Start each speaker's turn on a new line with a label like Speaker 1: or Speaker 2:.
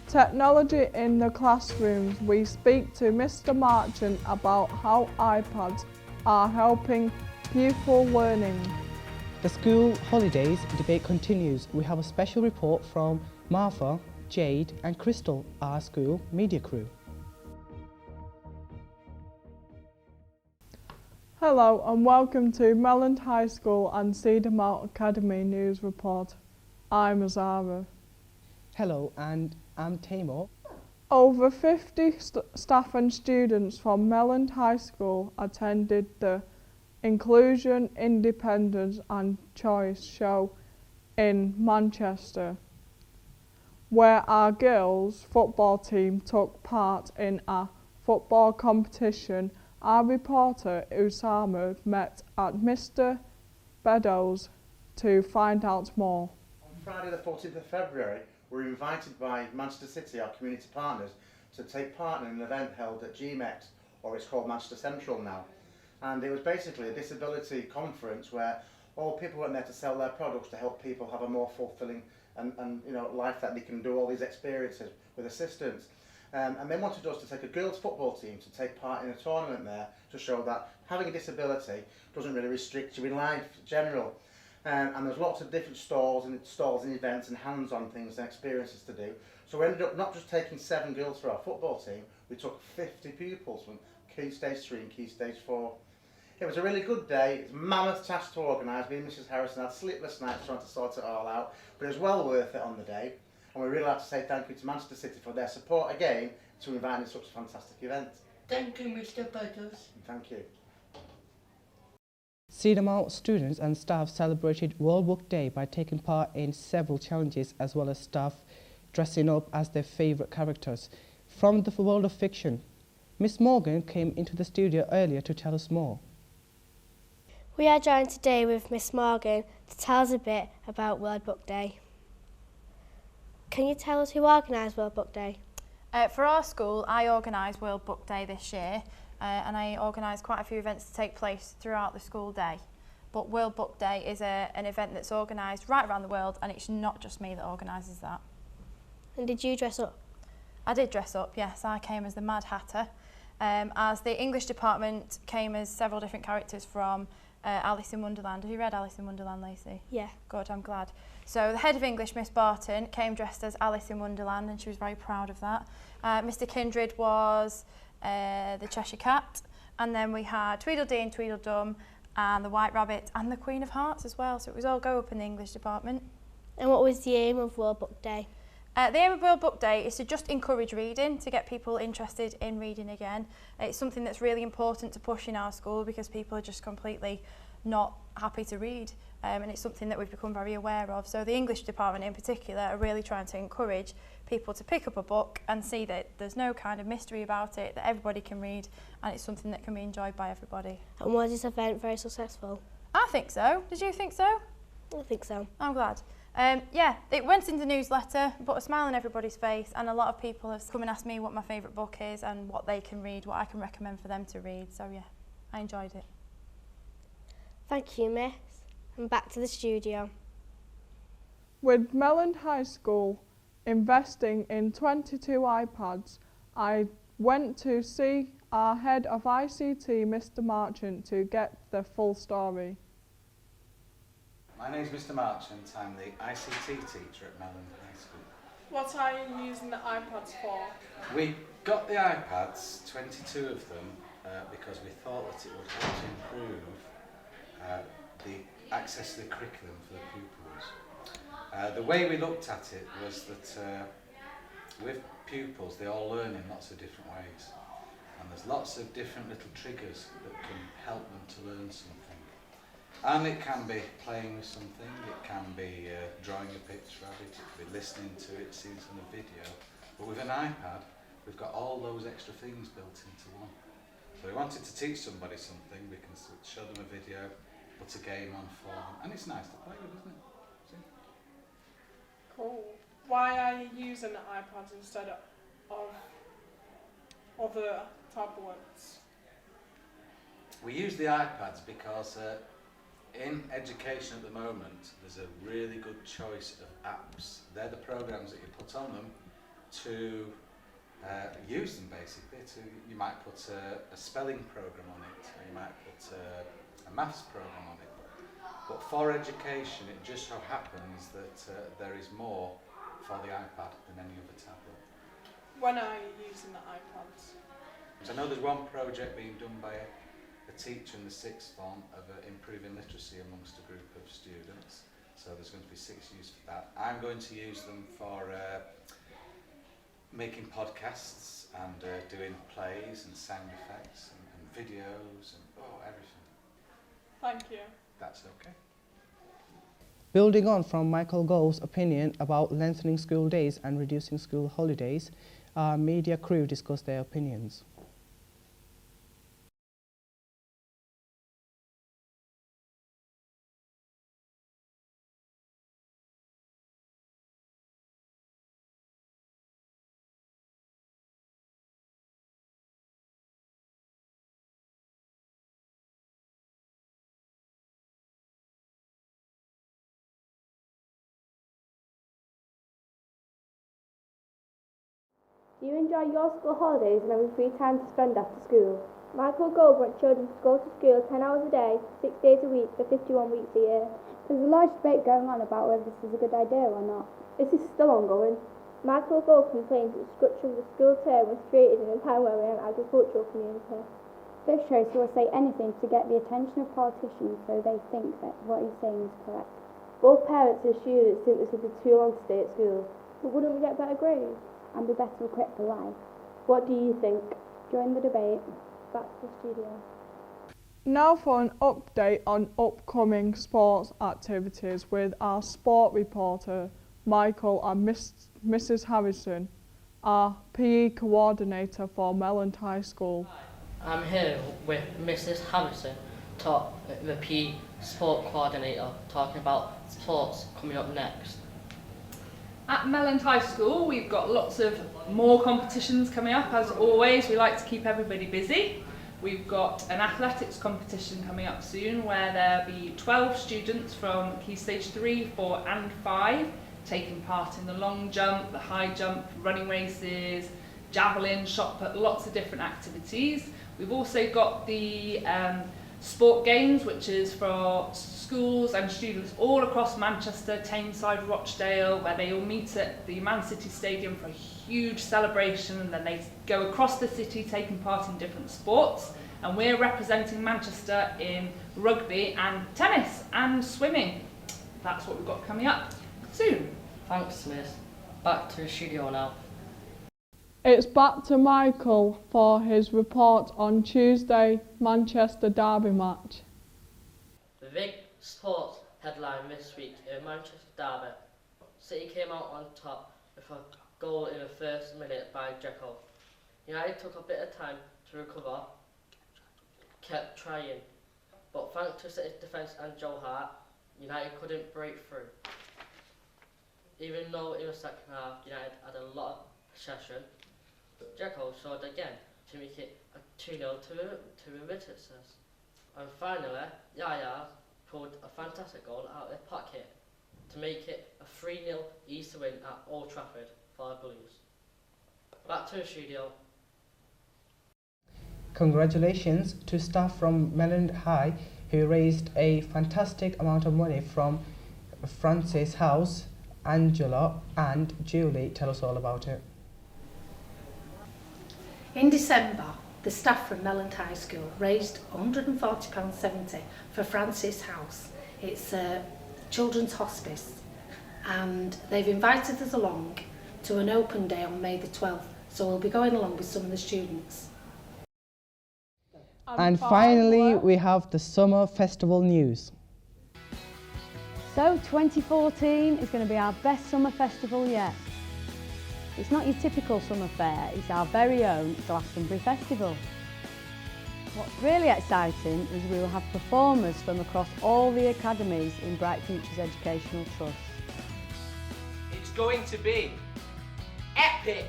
Speaker 1: Technology in the classrooms. We speak to Mr. Marchant about how iPads are helping pupil learning.
Speaker 2: The school holidays debate continues. We have a special report from Martha, Jade and Crystal, our school media crew.
Speaker 1: Hello and welcome to Melland High School and Cedar Academy News Report. I'm Azara.
Speaker 2: Hello, and I'm Tamor.
Speaker 1: Over 50 staff and students from Melland High School attended the Inclusion, Independence and Choice show in Manchester, where our girls' football team took part in a football competition. Our reporter Usama met at Mr. Beddoes to find out more.
Speaker 3: On Friday the 14th of February, we were invited by Manchester City, our community partners, to take part in an event held at GMEX, or it's called Manchester Central now. And it was basically a disability conference where all people went there to sell their products to help people have a more fulfilling and life, that they can do all these experiences with assistance. And they wanted us to take a girls' football team to take part in a tournament there to show that having a disability doesn't really restrict you in life in general. And there's lots of different stalls and events and hands-on things and experiences to do. So we ended up not just taking 7 girls for our football team, we took 50 pupils from Key Stage 3 and Key Stage 4. It was a really good day. It's a mammoth task to organise. Me and Mrs Harrison had sleepless nights trying to sort it all out, but it was well worth it on the day. And we really like to say thank you to Manchester City for their support again to inviting us to such a fantastic event.
Speaker 4: Thank you, Mr. Beddoes.
Speaker 3: Thank you.
Speaker 2: Cedar Mount students and staff celebrated World Book Day by taking part in several challenges, as well as staff dressing up as their favourite characters from the world of fiction. Miss Morgan came into the studio earlier to tell us more.
Speaker 5: We are joined today with Miss Morgan to tell us a bit about World Book Day. Can you tell us who organised World Book Day?
Speaker 6: For our school, I organised World Book Day this year, and I organised quite a few events to take place throughout the school day. But World Book Day is an event that's organised right around the world, and it's not just me that organises that.
Speaker 5: And did you dress up?
Speaker 6: I did dress up, yes. I came as the Mad Hatter, as the English department came as several different characters from Alice in Wonderland. Have you read Alice in Wonderland, Lacey?
Speaker 5: Yeah.
Speaker 6: Good, I'm glad. So the head of English, Miss Barton, came dressed as Alice in Wonderland, and she was very proud of that. Mr Kindred was the Cheshire Cat, and then we had Tweedledee and Tweedledum and the White Rabbit and the Queen of Hearts as well, so it was all go up in the English department.
Speaker 5: And what was the aim of World Book Day?
Speaker 6: The aim of World Book Day is to just encourage reading, to get people interested in reading again. It's something that's really important to push in our school because people are just completely not happy to read, and it's something that we've become very aware of. So the English department in particular are really trying to encourage people to pick up a book and see that there's no kind of mystery about it, that everybody can read, and it's something that can be enjoyed by everybody.
Speaker 5: And was this event very successful?
Speaker 6: I think so. Did you think so?
Speaker 5: I think so.
Speaker 6: I'm glad. Yeah, it went in the newsletter, put a smile on everybody's face, and a lot of people have come and asked me what my favourite book is and what they can read, what I can recommend for them to read. So yeah, I enjoyed it.
Speaker 5: Thank you, Miss. And back to the studio.
Speaker 1: With Melland High School investing in 22 iPads, I went to see our head of ICT, Mr. Marchant, to get the full story.
Speaker 7: My name is Mr. Marchant. I'm the ICT teacher at Melland High School.
Speaker 1: What are you using the iPads for?
Speaker 7: We got the iPads, 22 of them, because we thought that it would help to improve the access to the curriculum for the pupils. The way we looked at it was that with pupils, they all learn in lots of different ways, and there's lots of different little triggers that can help them to learn something. And it can be playing with something, it can be drawing a picture of it, it can be listening to it, seeing some video. But with an iPad, we've got all those extra things built into one. So we wanted to teach somebody something, we can show them a video, put a game on for them, and it's nice to play with, isn't it? See?
Speaker 1: Cool. Why are you using the iPads instead of other tablets?
Speaker 7: We use the iPads because in education at the moment, there's a really good choice of apps. They're the programs that you put on them, to use them basically. You might put a spelling program on it, or you might put a maths program on it. But for education, it just so happens that there is more for the iPad than any other tablet.
Speaker 1: When are you using the iPads?
Speaker 7: So I know there's one project being done by a teacher in the sixth form of improving literacy amongst a group of students. So there's going to be 6 use for that. I'm going to use them for making podcasts and doing plays and sound effects and videos and everything.
Speaker 1: Thank you.
Speaker 7: That's okay.
Speaker 2: Building on from Michael Gove's opinion about lengthening school days and reducing school holidays, our media crew discussed their opinions.
Speaker 5: Do you enjoy your school holidays and having free time to spend after school? Michael Gove wants children to go to school 10 hours a day, 6 days a week for 51 weeks a year.
Speaker 8: There's a large debate going on about whether this is a good idea or not.
Speaker 5: This is still ongoing. Michael Gove complains that the structure of the school term was created in a time where we're an agricultural community.
Speaker 8: This shows he will say anything to get the attention of politicians so they think that what he's saying is correct.
Speaker 5: Both parents and students think this would be too long to stay at school. But wouldn't we get better grades?
Speaker 8: And be better equipped for life.
Speaker 5: What do you think?
Speaker 8: Join the debate.
Speaker 5: Back to the studio.
Speaker 1: Now for an update on upcoming sports activities with our sport reporter Michael and Mrs. Harrison, our PE coordinator for Melland High School.
Speaker 9: I'm here with Mrs. Harrison, the PE sport coordinator, talking about sports coming up next.
Speaker 10: At Melland High School, we've got lots of more competitions coming up. As always, we like to keep everybody busy. We've got an athletics competition coming up soon where there'll be 12 students from Key Stage 3, 4 and 5 taking part in the long jump, the high jump, running races, javelin, shot put, lots of different activities. We've also got the sport games, which is for schools and students all across Manchester, Tameside, Rochdale, where they all meet at the Man City Stadium for a huge celebration, and then they go across the city taking part in different sports. And we're representing Manchester in rugby and tennis and swimming. That's what we've got coming up soon.
Speaker 9: Thanks, Miss. Back to the studio now.
Speaker 1: It's back to Michael for his report on Tuesday Manchester derby match.
Speaker 9: The big sports headline this week in Manchester derby. City came out on top with a goal in the first minute by Jekyll. United took a bit of time to recover, kept trying, but thanks to City's defence and Joe Hart, United couldn't break through. Even though in the second half United had a lot of possession, Jekyll showed again to make it a 2-0 to Invictus. And finally, Yaya pulled a fantastic goal out of their pocket to make it a 3-0 Easter win at Old Trafford for the Blues. Back to the studio.
Speaker 2: Congratulations to staff from Melland High who raised a fantastic amount of money from Francis House. Angela and Julie, tell us all about it.
Speaker 11: In December, the staff from Melland High School raised £140.70 for Francis House. It's a children's hospice, and they've invited us along to an open day on May the 12th, so we'll be going along with some of the students.
Speaker 2: And finally, we have the summer festival news.
Speaker 8: So 2014 is going to be our best summer festival yet. It's not your typical summer fair, it's our very own Glastonbury Festival. What's really exciting is we will have performers from across all the academies in Bright Futures Educational Trust.
Speaker 12: It's going to be epic!